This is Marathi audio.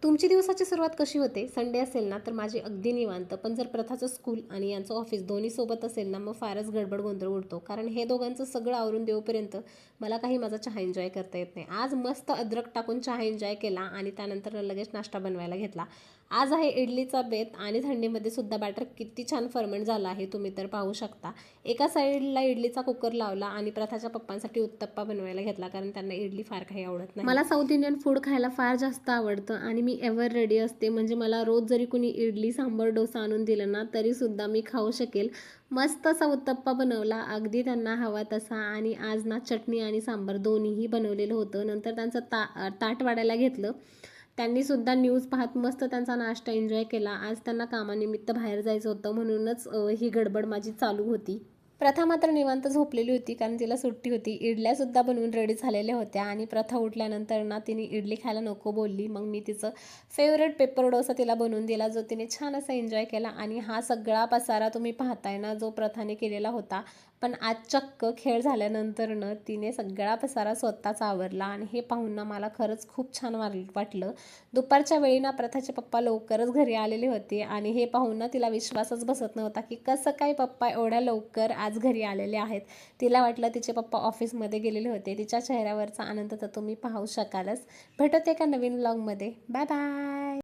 तुमची दिवसाची सुरुवात कशी होते? संडे असेल ना तर माझी अगदी निवांत. पण जर प्रथाचं स्कूल आणि यांचं ऑफिस दोन्ही सोबत असेल ना, मग फारच गडबड गोंधळ उडतो. कारण हे दोघांचं सगळं आवरून देऊपर्यंत मला काही माझा चहा एन्जॉय करता येत नाही. आज मस्त अद्रक टाकून चहा एन्जॉय केला आणि त्यानंतर लगेच नाश्ता बनवायला घेतला. आज आहे इडलीचा बेत आणि थंडीमध्ये सुद्धा बॅटर किती छान फर्मेंट झाला आहे तुम्ही तर पाहू शकता. एका साईडला इडलीचा कुकर लावला आणि प्रथाच्या पप्पांसाठी उत्तप्पा बनवायला घेतला, कारण त्यांना इडली फार काही आवडत नाही. मला साऊथ इंडियन फूड खायला फार जास्त आवडतं आणि मी एव्हर रेडी असते. म्हणजे मला रोज जरी कुणी इडली सांबर डोसा आणून दिलं ना तरीसुद्धा मी खाऊ शकेल. मस्त असा उत्तप्पा बनवला अगदी त्यांना हवा तसा. आणि आज ना चटणी आणि सांबार दोन्हीही बनवलेलं होतं. नंतर त्यांचं ताट वाढायला घेतलं. त्यांनीसुद्धा न्यूज पाहत मस्त त्यांचा नाश्ता एन्जॉय केला. आज त्यांना कामानिमित्त बाहेर जायचं होतं, म्हणूनच ही गडबड माझी चालू होती. प्रथा मात्र निवांत झोपलेली होती, कारण तिला सुट्टी होती. इडल्यासुद्धा बनवून रेडी झालेल्या होत्या आणि प्रथा उठल्यानंतर ना तिने इडली खायला नको बोलली. मग मी तिचं फेवरेट पेपर डोसा तिला बनवून दिला, जो तिने छान असा एन्जॉय केला. आणि हा सगळा पसारा तुम्ही पाहताय ना, जो प्रथाने केलेला होता. पण आज चक्क खेळ झाल्यानंतरनं तिने सगळा पसारा स्वतःच आवरला आणि हे पाहून ना मला खरंच खूप छान वाटलं. दुपारच्या वेळी ना प्रथाचे पप्पा लवकरच घरी आलेले होते आणि हे पाहून ना तिला विश्वासच बसत नव्हता की कसं काय पप्पा एवढ्या लवकर आज घरी आलेले आहेत. तिला वाटलं तिचे पप्पा ऑफिसमध्ये गेलेले होते. तिच्या चेहऱ्यावरचा आनंद तर तुम्ही पाहू शकालच. भेटत एका नवीन व्लॉगमध्ये. Bye bye.